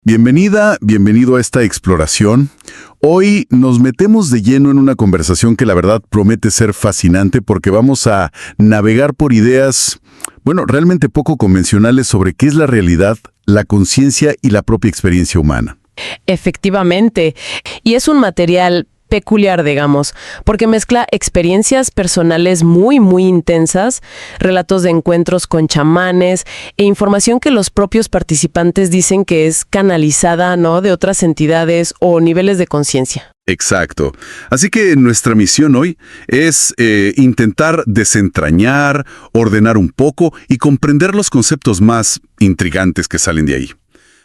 Bienvenida, bienvenido a esta exploración. Hoy nos metemos de lleno en una conversación que la verdad promete ser fascinante porque vamos a navegar por ideas, realmente poco convencionales sobre qué es la realidad, la conciencia y la propia experiencia humana. Efectivamente. Y es un material peculiar, digamos, porque mezcla experiencias personales muy intensas, relatos de encuentros con chamanes e información que los propios participantes dicen que es canalizada, ¿no?, de otras entidades o niveles de conciencia. Exacto. Así que nuestra misión hoy es intentar desentrañar, ordenar un poco y comprender los conceptos más intrigantes que salen de ahí.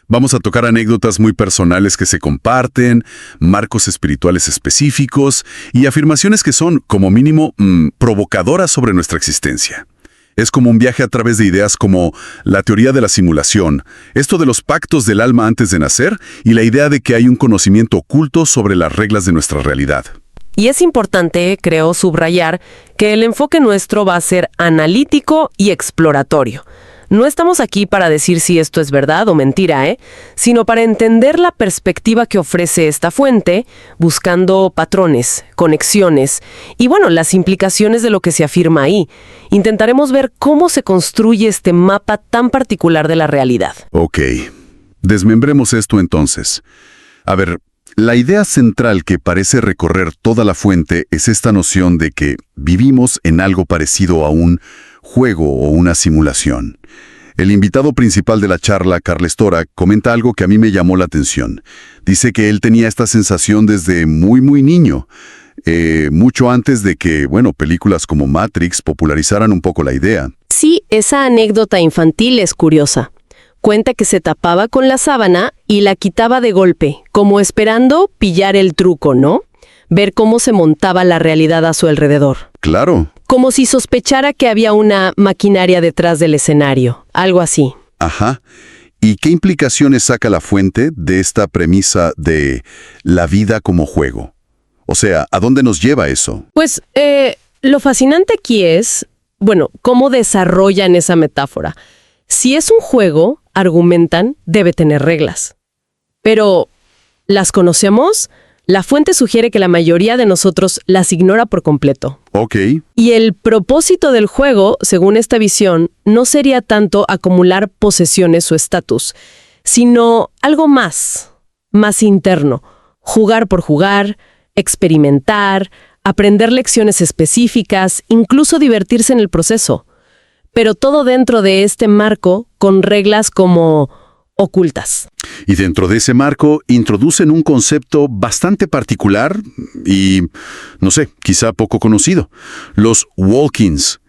Vamos a tocar anécdotas muy personales que se comparten, marcos espirituales específicos y afirmaciones que son, como mínimo, provocadoras sobre nuestra existencia. Es como un viaje a través de ideas como la teoría de la simulación, esto de los pactos del alma antes de nacer y la idea de que hay un conocimiento oculto sobre las reglas de nuestra realidad. Y es importante, creo, subrayar que el enfoque nuestro va a ser analítico y exploratorio. No estamos aquí para decir si esto es verdad o mentira, sino para entender la perspectiva que ofrece esta fuente, buscando patrones, conexiones y, las implicaciones de lo que se afirma ahí. Intentaremos ver cómo se construye este mapa tan particular de la realidad. Ok, desmembremos esto entonces. A ver, la idea central que parece recorrer toda la fuente es esta noción de que vivimos en algo parecido a un juego o una simulación. El invitado principal de la charla, Carles Tora, comenta algo que a mí me llamó la atención. Dice que él tenía esta sensación desde muy niño, mucho antes de que, películas como Matrix popularizaran un poco la idea. Sí, esa anécdota infantil es curiosa. Cuenta que se tapaba con la sábana y la quitaba de golpe, como esperando pillar el truco, ¿no? Ver cómo se montaba la realidad a su alrededor. Claro. Como si sospechara que había una maquinaria detrás del escenario, algo así. Ajá. ¿Y qué implicaciones saca la fuente de esta premisa de la vida como juego? O sea, ¿a dónde nos lleva eso? Pues, lo fascinante aquí es, cómo desarrollan esa metáfora. Si es un juego, argumentan, debe tener reglas. Pero, ¿las conocemos? La fuente sugiere que la mayoría de nosotros las ignora por completo. Ok. Y el propósito del juego, según esta visión, no sería tanto acumular posesiones o estatus, sino algo más interno. Jugar por jugar, experimentar, aprender lecciones específicas, incluso divertirse en el proceso. Pero todo dentro de este marco con reglas como ocultas. Y dentro de ese marco introducen un concepto bastante particular y, quizá poco conocido. Los walk-ins.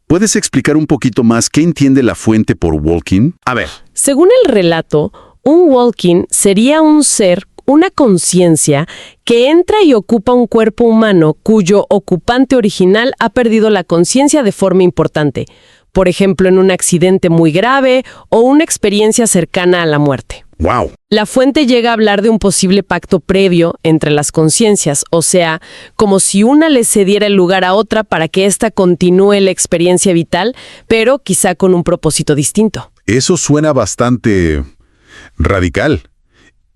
¿Puedes explicar un poquito más qué entiende la fuente por walk-in? A ver. Según el relato, un walk-in sería un ser, una conciencia, que entra y ocupa un cuerpo humano cuyo ocupante original ha perdido la conciencia de forma importante. Por ejemplo, en un accidente muy grave o una experiencia cercana a la muerte. ¡Wow! La fuente llega a hablar de un posible pacto previo entre las conciencias, o sea, como si una le cediera el lugar a otra para que ésta continúe la experiencia vital, pero quizá con un propósito distinto. Eso suena bastante radical.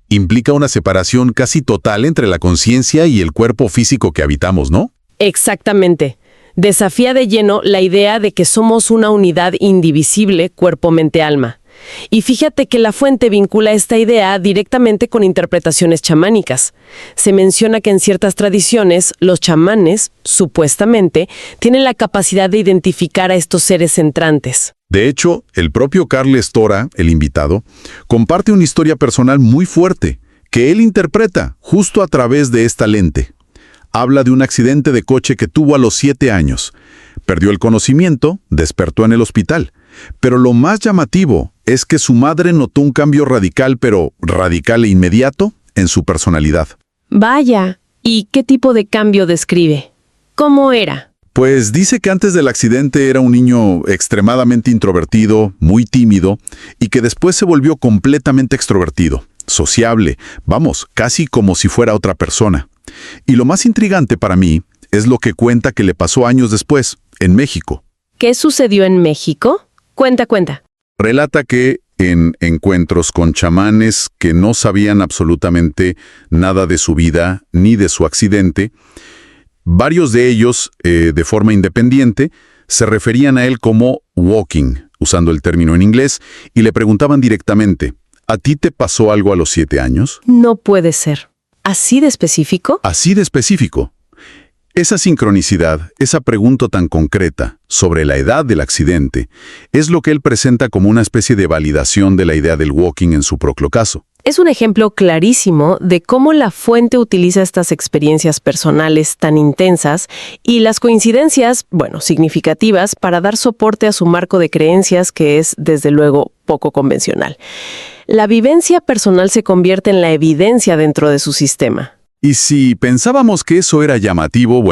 Implica una separación casi total entre la conciencia y el cuerpo físico que habitamos, ¿no? Exactamente. Desafía de lleno la idea de que somos una unidad indivisible, cuerpo, mente, alma. Y fíjate que la fuente vincula esta idea directamente con interpretaciones chamánicas. Se menciona que en ciertas tradiciones, los chamanes, supuestamente, tienen la capacidad de identificar a estos seres entrantes. De hecho, el propio Carles Tora, el invitado, comparte una historia personal muy fuerte, que él interpreta justo a través de esta lente. Habla de un accidente de coche que tuvo a los 7 años. Perdió el conocimiento, despertó en el hospital. Pero lo más llamativo es que su madre notó un cambio radical, pero radical e inmediato, en su personalidad. Vaya, ¿y qué tipo de cambio describe? ¿Cómo era? Pues dice que antes del accidente era un niño extremadamente introvertido, muy tímido, y que después se volvió completamente extrovertido, sociable, casi como si fuera otra persona. Y lo más intrigante para mí es lo que cuenta que le pasó años después, en México. ¿Qué sucedió en México? Cuenta. Relata que en encuentros con chamanes que no sabían absolutamente nada de su vida ni de su accidente. Varios de ellos, de forma independiente, se referían a él como walking, usando el término en inglés, y le preguntaban directamente, ¿a ti te pasó algo a los 7 años? No puede ser. ¿Así de específico? Así de específico. Esa sincronicidad, esa pregunta tan concreta sobre la edad del accidente, es lo que él presenta como una especie de validación de la idea del walking en su proclocaso. Es un ejemplo clarísimo de cómo la fuente utiliza estas experiencias personales tan intensas y las coincidencias, significativas, para dar soporte a su marco de creencias que es, desde luego, poco convencional. La vivencia personal se convierte en la evidencia dentro de su sistema. Y si pensábamos que eso era llamativo,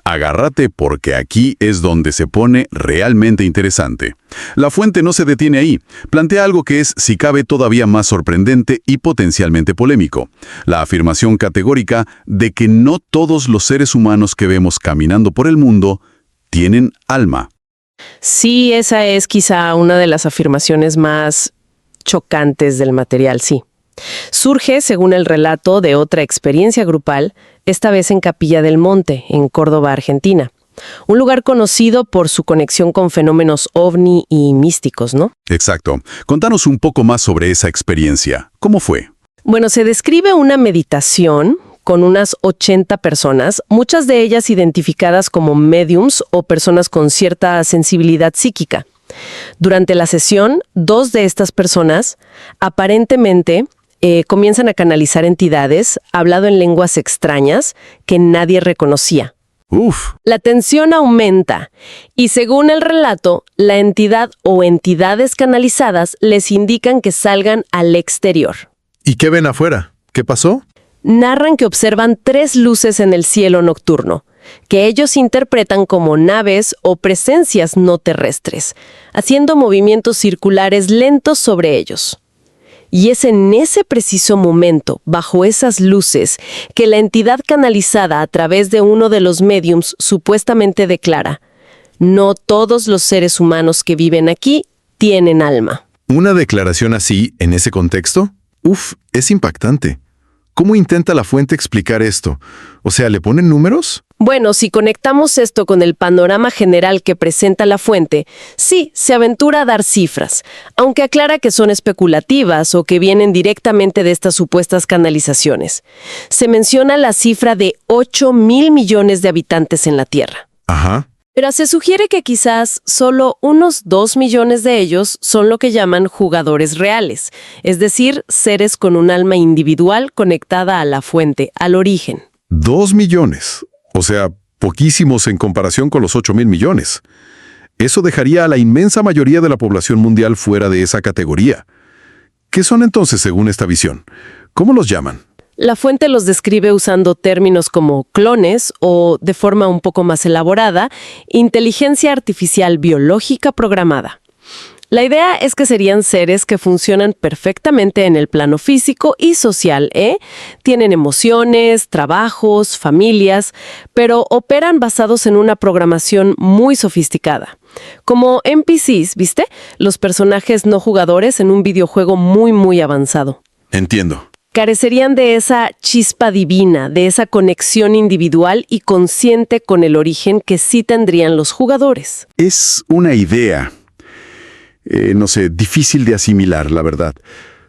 agárrate porque aquí es donde se pone realmente interesante. La fuente no se detiene ahí, plantea algo que es, si cabe, todavía más sorprendente y potencialmente polémico. La afirmación categórica de que no todos los seres humanos que vemos caminando por el mundo tienen alma. Sí, esa es quizá una de las afirmaciones más chocantes del material, sí. Surge, según el relato, de otra experiencia grupal, esta vez en Capilla del Monte, en Córdoba, Argentina. Un lugar conocido por su conexión con fenómenos ovni y místicos, ¿no? Exacto. Contanos un poco más sobre esa experiencia. ¿Cómo fue? Se describe una meditación con unas 80 personas, muchas de ellas identificadas como médiums o personas con cierta sensibilidad psíquica. Durante la sesión, 2 de estas personas aparentemente comienzan a canalizar entidades, hablado en lenguas extrañas que nadie reconocía. Uf. La tensión aumenta y, según el relato, la entidad o entidades canalizadas les indican que salgan al exterior. ¿Y qué ven afuera? ¿Qué pasó? Narran que observan 3 luces en el cielo nocturno, que ellos interpretan como naves o presencias no terrestres, haciendo movimientos circulares lentos sobre ellos. Y es en ese preciso momento, bajo esas luces, que la entidad canalizada a través de uno de los médiums supuestamente declara: no todos los seres humanos que viven aquí tienen alma. ¿Una declaración así, en ese contexto? Es impactante. ¿Cómo intenta la fuente explicar esto? O sea, ¿le ponen números? Si conectamos esto con el panorama general que presenta la fuente, sí, se aventura a dar cifras, aunque aclara que son especulativas o que vienen directamente de estas supuestas canalizaciones. Se menciona la cifra de 8,000 millones de habitantes en la Tierra. Ajá. Pero se sugiere que quizás solo unos 2 millones de ellos son lo que llaman jugadores reales, es decir, seres con un alma individual conectada a la fuente, al origen. 2 millones. O sea, poquísimos en comparación con los 8,000 millones. Eso dejaría a la inmensa mayoría de la población mundial fuera de esa categoría. ¿Qué son entonces según esta visión? ¿Cómo los llaman? La fuente los describe usando términos como clones o, de forma un poco más elaborada, inteligencia artificial biológica programada. La idea es que serían seres que funcionan perfectamente en el plano físico y social, Tienen emociones, trabajos, familias, pero operan basados en una programación muy sofisticada. Como NPCs, ¿viste? Los personajes no jugadores en un videojuego muy avanzado. Entiendo. Carecerían de esa chispa divina, de esa conexión individual y consciente con el origen que sí tendrían los jugadores. Es una idea, difícil de asimilar, la verdad.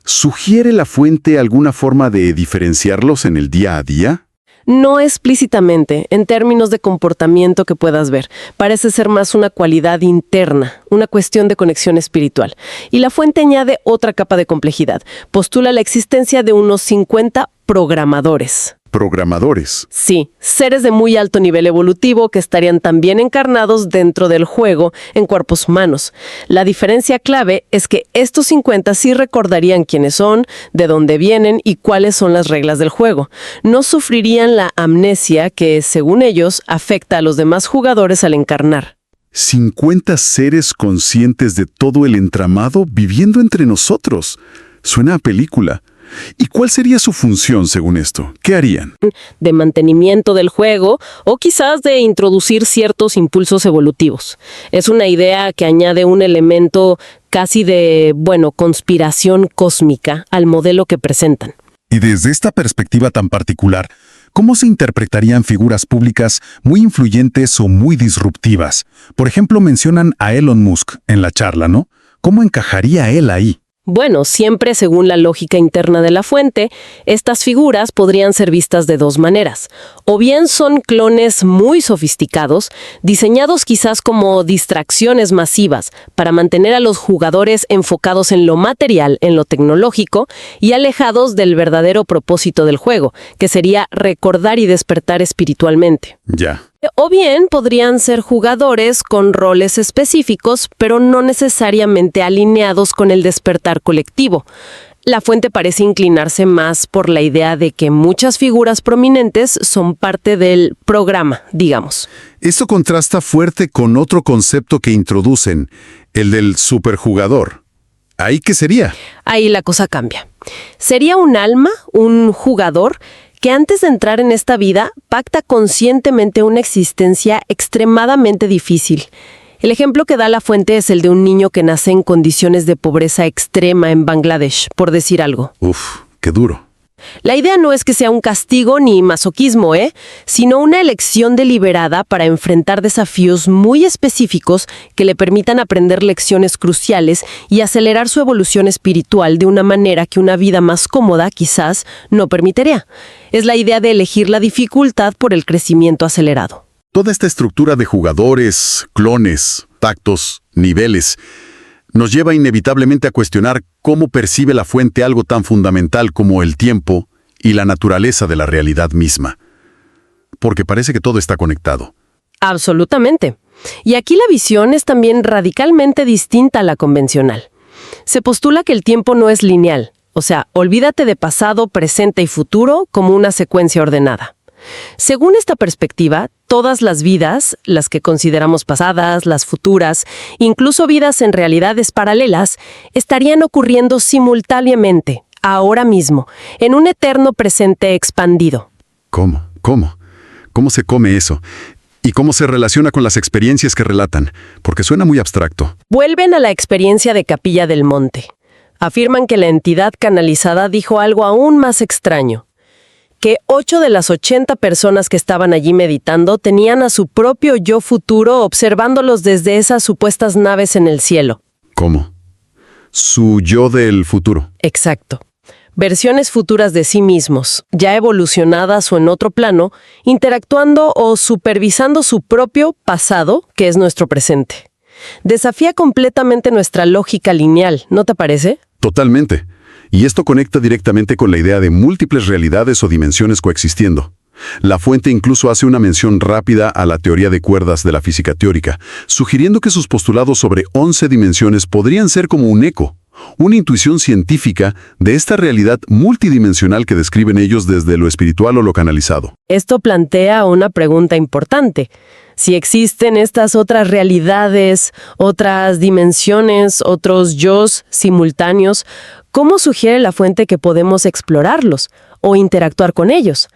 ¿Sugiere la fuente alguna forma de diferenciarlos en el día a día? No explícitamente, en términos de comportamiento que puedas ver. Parece ser más una cualidad interna, una cuestión de conexión espiritual. Y la fuente añade otra capa de complejidad. Postula la existencia de unos 50 programadores. ¿Programadores? Sí, seres de muy alto nivel evolutivo que estarían también encarnados dentro del juego en cuerpos humanos. La diferencia clave es que estos 50 sí recordarían quiénes son, de dónde vienen y cuáles son las reglas del juego. No sufrirían la amnesia que, según ellos, afecta a los demás jugadores al encarnar. 50 seres conscientes de todo el entramado viviendo entre nosotros. Suena a película. ¿Y cuál sería su función según esto? ¿Qué harían? De mantenimiento del juego o quizás de introducir ciertos impulsos evolutivos. Es una idea que añade un elemento casi de, bueno, conspiración cósmica al modelo que presentan. Y desde esta perspectiva tan particular, ¿cómo se interpretarían figuras públicas muy influyentes o muy disruptivas? Por ejemplo, mencionan a Elon Musk en la charla, ¿no? ¿Cómo encajaría él ahí? Bueno, siempre según la lógica interna de la fuente, estas figuras podrían ser vistas de dos maneras. O bien son clones muy sofisticados, diseñados quizás como distracciones masivas para mantener a los jugadores enfocados en lo material, en lo tecnológico, y alejados del verdadero propósito del juego, que sería recordar y despertar espiritualmente. Ya. O bien podrían ser jugadores con roles específicos, pero no necesariamente alineados con el despertar colectivo. La fuente parece inclinarse más por la idea de que muchas figuras prominentes son parte del programa, digamos. Esto contrasta fuerte con otro concepto que introducen, el del superjugador. ¿Ahí qué sería? Ahí la cosa cambia. Sería un alma, un jugador, que antes de entrar en esta vida pacta conscientemente una existencia extremadamente difícil. El ejemplo que da la fuente es el de un niño que nace en condiciones de pobreza extrema en Bangladesh, por decir algo. Uf, qué duro. La idea no es que sea un castigo ni masoquismo, sino una elección deliberada para enfrentar desafíos muy específicos que le permitan aprender lecciones cruciales y acelerar su evolución espiritual de una manera que una vida más cómoda, quizás, no permitiría. Es la idea de elegir la dificultad por el crecimiento acelerado. Toda esta estructura de jugadores, clones, pactos, niveles, nos lleva inevitablemente a cuestionar cómo percibe la fuente algo tan fundamental como el tiempo y la naturaleza de la realidad misma. Porque parece que todo está conectado. Absolutamente. Y aquí la visión es también radicalmente distinta a la convencional. Se postula que el tiempo no es lineal, o sea, olvídate de pasado, presente y futuro como una secuencia ordenada. Según esta perspectiva, todas las vidas, las que consideramos pasadas, las futuras, incluso vidas en realidades paralelas, estarían ocurriendo simultáneamente, ahora mismo, en un eterno presente expandido. ¿Cómo? ¿Cómo se come eso? ¿Y cómo se relaciona con las experiencias que relatan? Porque suena muy abstracto. Vuelven a la experiencia de Capilla del Monte. Afirman que la entidad canalizada dijo algo aún más extraño. Que 8 de las 80 personas que estaban allí meditando tenían a su propio yo futuro observándolos desde esas supuestas naves en el cielo. ¿Cómo? Su yo del futuro. Exacto. Versiones futuras de sí mismos, ya evolucionadas o en otro plano, interactuando o supervisando su propio pasado, que es nuestro presente. Desafía completamente nuestra lógica lineal, ¿no te parece? Totalmente. Y esto conecta directamente con la idea de múltiples realidades o dimensiones coexistiendo. La fuente incluso hace una mención rápida a la teoría de cuerdas de la física teórica, sugiriendo que sus postulados sobre 11 dimensiones podrían ser como un eco, una intuición científica de esta realidad multidimensional que describen ellos desde lo espiritual o lo canalizado. Esto plantea una pregunta importante. Si existen estas otras realidades, otras dimensiones, otros yos simultáneos, ¿cómo sugiere la fuente que podemos explorarlos o interactuar con ellos?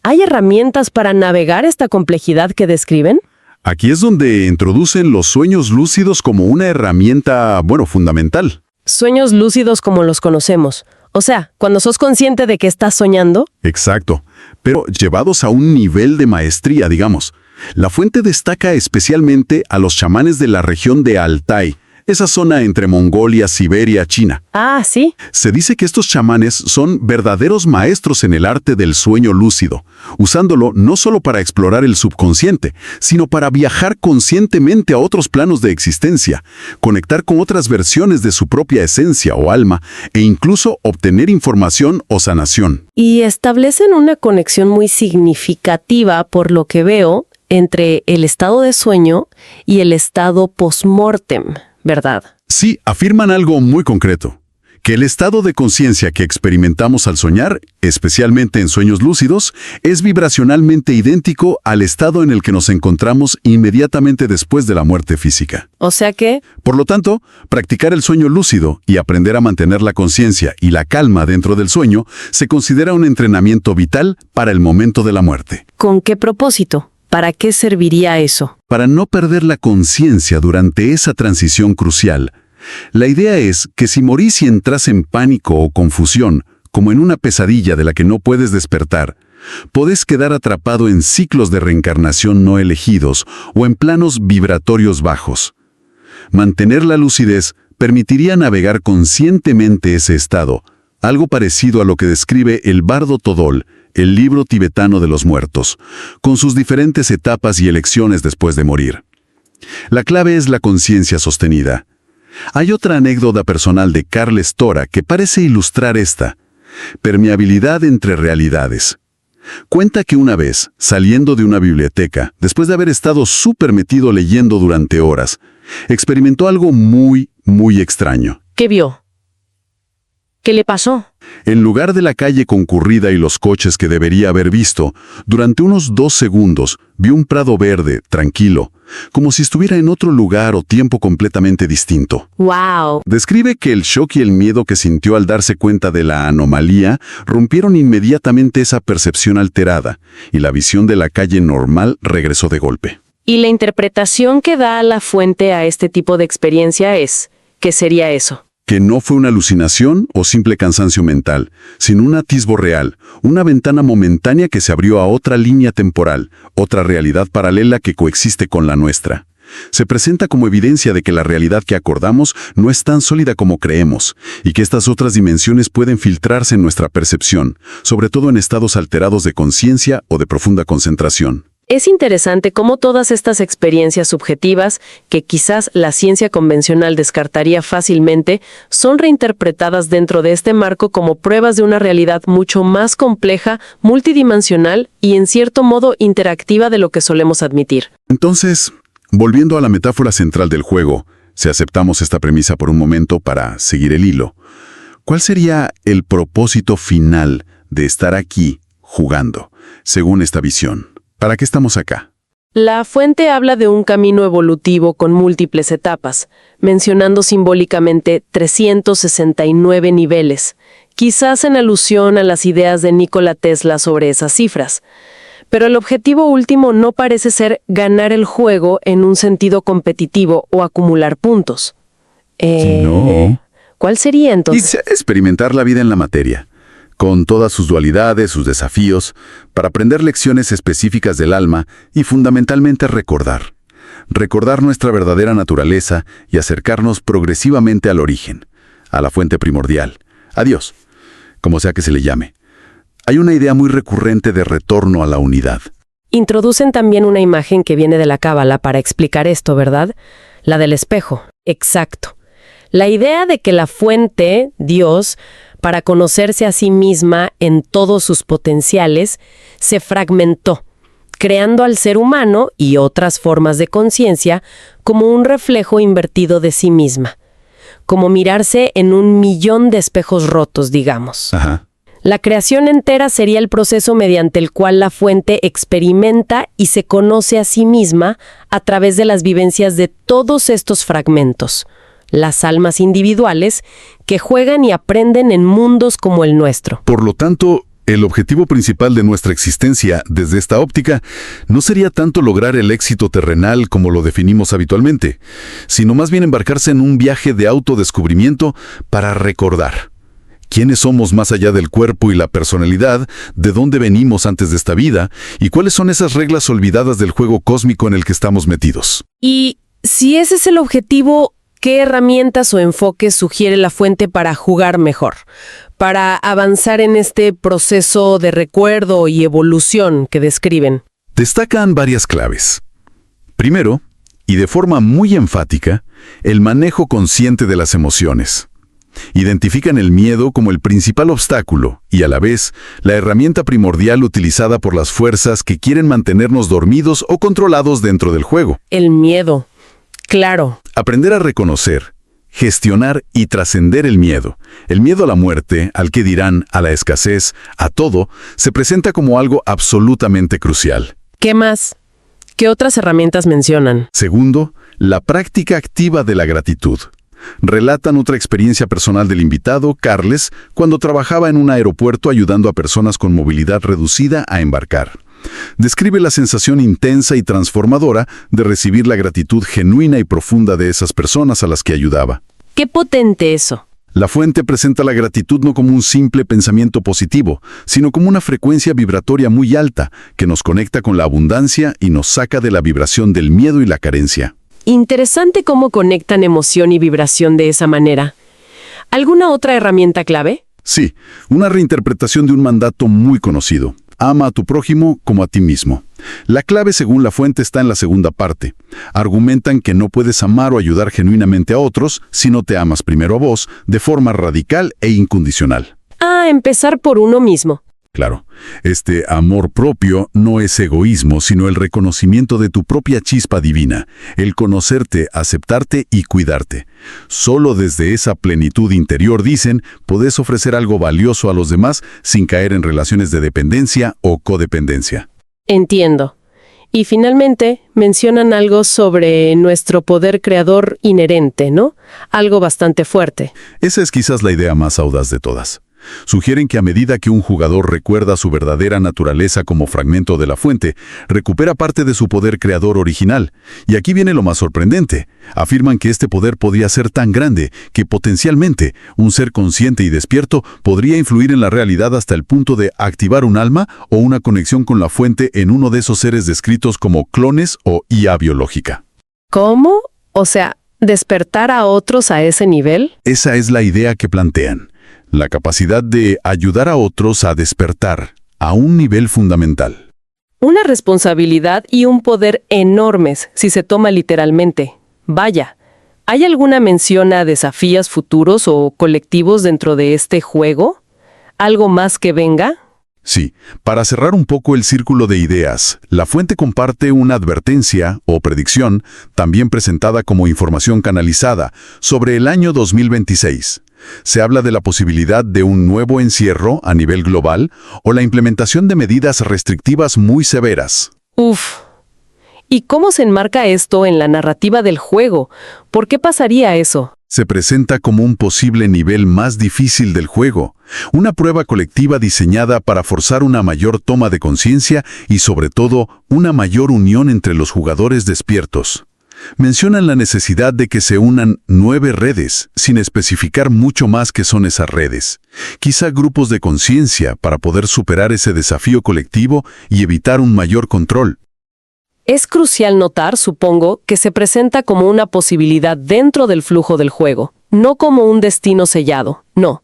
¿Hay herramientas para navegar esta complejidad que describen? Aquí es donde introducen los sueños lúcidos como una herramienta, fundamental. Sueños lúcidos como los conocemos. O sea, cuando sos consciente de que estás soñando. Exacto, pero llevados a un nivel de maestría, digamos. La fuente destaca especialmente a los chamanes de la región de Altai, esa zona entre Mongolia, Siberia, China. Ah, ¿sí? Se dice que estos chamanes son verdaderos maestros en el arte del sueño lúcido, usándolo no solo para explorar el subconsciente, sino para viajar conscientemente a otros planos de existencia, conectar con otras versiones de su propia esencia o alma, e incluso obtener información o sanación. Y establecen una conexión muy significativa, por lo que veo, entre el estado de sueño y el estado post-mortem, ¿verdad? Sí, afirman algo muy concreto, que el estado de conciencia que experimentamos al soñar, especialmente en sueños lúcidos, es vibracionalmente idéntico al estado en el que nos encontramos inmediatamente después de la muerte física. O sea que... Por lo tanto, practicar el sueño lúcido y aprender a mantener la conciencia y la calma dentro del sueño se considera un entrenamiento vital para el momento de la muerte. ¿Con qué propósito? ¿Para qué serviría eso? Para no perder la conciencia durante esa transición crucial, La idea es que si morís y entras en pánico o confusión, como en una pesadilla de la que no puedes despertar, podés quedar atrapado en ciclos de reencarnación no elegidos o en planos vibratorios bajos. Mantener la lucidez permitiría navegar conscientemente ese estado, algo parecido a lo que describe el Bardo Todol, el libro tibetano de los muertos, con sus diferentes etapas y elecciones después de morir. La clave es la conciencia sostenida. Hay otra anécdota personal de Carles Tora que parece ilustrar esta: permeabilidad entre realidades. Cuenta que una vez, saliendo de una biblioteca, después de haber estado súper metido leyendo durante horas, experimentó algo muy extraño. ¿Qué vio? ¿Qué le pasó? En lugar de la calle concurrida y los coches que debería haber visto, durante unos 2 segundos vio un prado verde, tranquilo, como si estuviera en otro lugar o tiempo completamente distinto. ¡Wow! Describe que el shock y el miedo que sintió al darse cuenta de la anomalía rompieron inmediatamente esa percepción alterada, y la visión de la calle normal regresó de golpe. Y la interpretación que da la fuente a este tipo de experiencia es, ¿qué sería eso? Que no fue una alucinación o simple cansancio mental, sino un atisbo real, una ventana momentánea que se abrió a otra línea temporal, otra realidad paralela que coexiste con la nuestra. Se presenta como evidencia de que la realidad que acordamos no es tan sólida como creemos, y que estas otras dimensiones pueden filtrarse en nuestra percepción, sobre todo en estados alterados de conciencia o de profunda concentración. Es interesante cómo todas estas experiencias subjetivas, que quizás la ciencia convencional descartaría fácilmente, son reinterpretadas dentro de este marco como pruebas de una realidad mucho más compleja, multidimensional y en cierto modo interactiva de lo que solemos admitir. Entonces, volviendo a la metáfora central del juego, si aceptamos esta premisa por un momento para seguir el hilo, ¿cuál sería el propósito final de estar aquí jugando, según esta visión? ¿Para qué estamos acá? La fuente habla de un camino evolutivo con múltiples etapas, mencionando simbólicamente 369 niveles, quizás en alusión a las ideas de Nikola Tesla sobre esas cifras. Pero el objetivo último no parece ser ganar el juego en un sentido competitivo o acumular puntos. No. ¿Cuál sería entonces? Y experimentar la vida en la materia, con todas sus dualidades, sus desafíos, para aprender lecciones específicas del alma y fundamentalmente recordar. Recordar nuestra verdadera naturaleza y acercarnos progresivamente al origen, a la fuente primordial, a Dios, como sea que se le llame. Hay una idea muy recurrente de retorno a la unidad. Introducen también una imagen que viene de la Cábala para explicar esto, ¿verdad? La del espejo. Exacto. La idea de que la fuente, Dios, para conocerse a sí misma en todos sus potenciales, se fragmentó, creando al ser humano y otras formas de conciencia como un reflejo invertido de sí misma, como mirarse en 1.000.000 de espejos rotos, digamos. Ajá. La creación entera sería el proceso mediante el cual la fuente experimenta y se conoce a sí misma a través de las vivencias de todos estos fragmentos, las almas individuales que juegan y aprenden en mundos como el nuestro. Por lo tanto, el objetivo principal de nuestra existencia, desde esta óptica, no sería tanto lograr el éxito terrenal como lo definimos habitualmente, sino más bien embarcarse en un viaje de autodescubrimiento para recordar quiénes somos más allá del cuerpo y la personalidad, de dónde venimos antes de esta vida, y cuáles son esas reglas olvidadas del juego cósmico en el que estamos metidos. Y si ese es el objetivo, ¿qué herramientas o enfoques sugiere la fuente para jugar mejor? Para avanzar en este proceso de recuerdo y evolución que describen. Destacan varias claves. Primero, y de forma muy enfática, el manejo consciente de las emociones. Identifican el miedo como el principal obstáculo y a la vez la herramienta primordial utilizada por las fuerzas que quieren mantenernos dormidos o controlados dentro del juego. El miedo. Claro. Aprender a reconocer, gestionar y trascender el miedo. El miedo a la muerte, al que dirán, a la escasez, a todo, se presenta como algo absolutamente crucial. ¿Qué más? ¿Qué otras herramientas mencionan? Segundo, la práctica activa de la gratitud. Relatan otra experiencia personal del invitado, Carles, cuando trabajaba en un aeropuerto ayudando a personas con movilidad reducida a embarcar. Describe la sensación intensa y transformadora de recibir la gratitud genuina y profunda de esas personas a las que ayudaba. Qué potente eso. La fuente presenta la gratitud no como un simple pensamiento positivo, sino como una frecuencia vibratoria muy alta que nos conecta con la abundancia y nos saca de la vibración del miedo y la carencia. Interesante cómo conectan emoción y vibración de esa manera. ¿Alguna otra herramienta clave? Sí, una reinterpretación de un mandato muy conocido. Ama a tu prójimo como a ti mismo. La clave, según la fuente, está en la segunda parte. Argumentan que no puedes amar o ayudar genuinamente a otros si no te amas primero a vos, de forma radical e incondicional. Empezar por uno mismo. Claro, este amor propio no es egoísmo, sino el reconocimiento de tu propia chispa divina, el conocerte, aceptarte y cuidarte. Solo desde esa plenitud interior, dicen, podés ofrecer algo valioso a los demás sin caer en relaciones de dependencia o codependencia. Entiendo. Y finalmente mencionan algo sobre nuestro poder creador inherente, ¿no? Algo bastante fuerte. Esa es quizás la idea más audaz de todas. Sugieren que a medida que un jugador recuerda su verdadera naturaleza como fragmento de la fuente, recupera parte de su poder creador original. Y aquí viene lo más sorprendente. Afirman que este poder podría ser tan grande que potencialmente un ser consciente y despierto podría influir en la realidad hasta el punto de activar un alma o una conexión con la fuente en uno de esos seres descritos como clones o IA biológica. ¿Cómo? O sea, ¿despertar a otros a ese nivel? Esa es la idea que plantean. La capacidad de ayudar a otros a despertar a un nivel fundamental. Una responsabilidad y un poder enormes, si se toma literalmente. Vaya, ¿hay alguna mención a desafíos futuros o colectivos dentro de este juego? ¿Algo más que venga? Sí, para cerrar un poco el círculo de ideas, la fuente comparte una advertencia o predicción, también presentada como información canalizada, sobre el año 2026. Se habla de la posibilidad de un nuevo encierro a nivel global o la implementación de medidas restrictivas muy severas. Uf. ¿Y cómo se enmarca esto en la narrativa del juego? ¿Por qué pasaría eso? Se presenta como un posible nivel más difícil del juego, una prueba colectiva diseñada para forzar una mayor toma de conciencia y sobre todo una mayor unión entre los jugadores despiertos. Mencionan la necesidad de que se unan 9 redes, sin especificar mucho más qué son esas redes. Quizá grupos de conciencia para poder superar ese desafío colectivo y evitar un mayor control. Es crucial notar, supongo, que se presenta como una posibilidad dentro del flujo del juego, no como un destino sellado, no.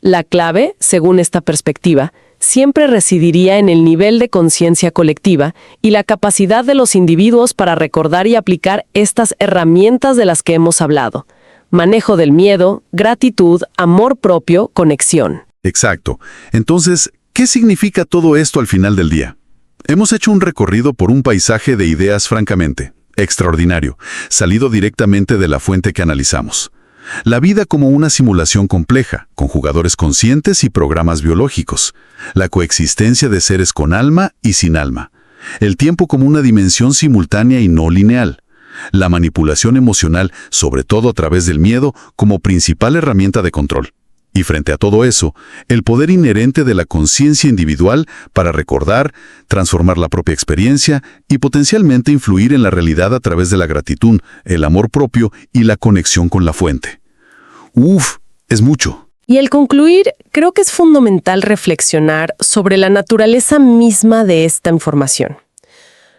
La clave, según esta perspectiva, siempre residiría en el nivel de conciencia colectiva y la capacidad de los individuos para recordar y aplicar estas herramientas de las que hemos hablado. Manejo del miedo, gratitud, amor propio, conexión. Exacto. Entonces, ¿qué significa todo esto al final del día? Hemos hecho un recorrido por un paisaje de ideas francamente extraordinario, salido directamente de la fuente que analizamos. La vida como una simulación compleja, con jugadores conscientes y programas biológicos. La coexistencia de seres con alma y sin alma. El tiempo como una dimensión simultánea y no lineal. La manipulación emocional, sobre todo a través del miedo, como principal herramienta de control. Y frente a todo eso, el poder inherente de la conciencia individual para recordar, transformar la propia experiencia y potencialmente influir en la realidad a través de la gratitud, el amor propio y la conexión con la fuente. Uf, es mucho. Y al concluir, creo que es fundamental reflexionar sobre la naturaleza misma de esta información.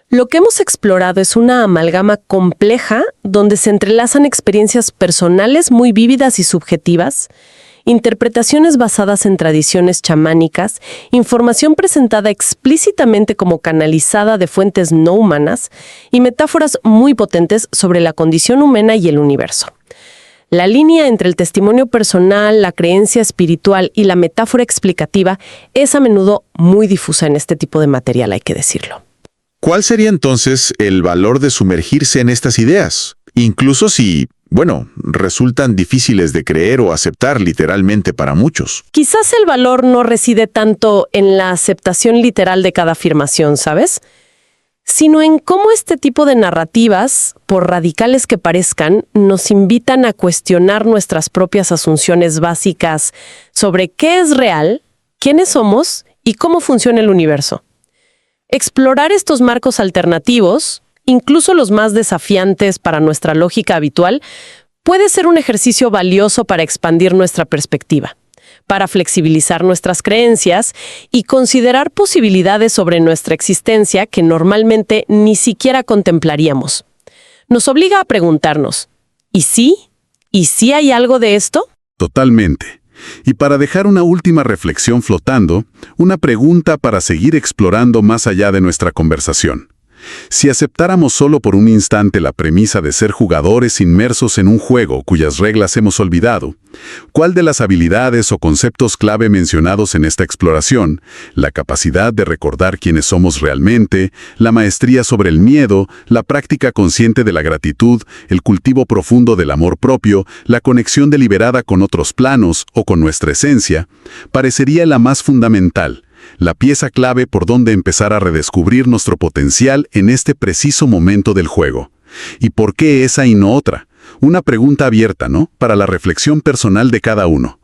Lo que hemos explorado es una amalgama compleja donde se entrelazan experiencias personales muy vívidas y subjetivas, interpretaciones basadas en tradiciones chamánicas, información presentada explícitamente como canalizada de fuentes no humanas y metáforas muy potentes sobre la condición humana y el universo. La línea entre el testimonio personal, la creencia espiritual y la metáfora explicativa es a menudo muy difusa en este tipo de material, hay que decirlo. ¿Cuál sería entonces el valor de sumergirse en estas ideas? Incluso si, resultan difíciles de creer o aceptar literalmente para muchos. Quizás el valor no reside tanto en la aceptación literal de cada afirmación, ¿sabes? Sino en cómo este tipo de narrativas, por radicales que parezcan, nos invitan a cuestionar nuestras propias asunciones básicas sobre qué es real, quiénes somos y cómo funciona el universo. Explorar estos marcos alternativos, incluso los más desafiantes para nuestra lógica habitual, puede ser un ejercicio valioso para expandir nuestra perspectiva, para flexibilizar nuestras creencias y considerar posibilidades sobre nuestra existencia que normalmente ni siquiera contemplaríamos. Nos obliga a preguntarnos, ¿y sí? ¿Y sí hay algo de esto? Totalmente. Y para dejar una última reflexión flotando, una pregunta para seguir explorando más allá de nuestra conversación. Si aceptáramos solo por un instante la premisa de ser jugadores inmersos en un juego cuyas reglas hemos olvidado, ¿cuál de las habilidades o conceptos clave mencionados en esta exploración, la capacidad de recordar quiénes somos realmente, la maestría sobre el miedo, la práctica consciente de la gratitud, el cultivo profundo del amor propio, la conexión deliberada con otros planos o con nuestra esencia, parecería la más fundamental? La pieza clave por donde empezar a redescubrir nuestro potencial en este preciso momento del juego. ¿Y por qué esa y no otra? Una pregunta abierta, ¿no? Para la reflexión personal de cada uno.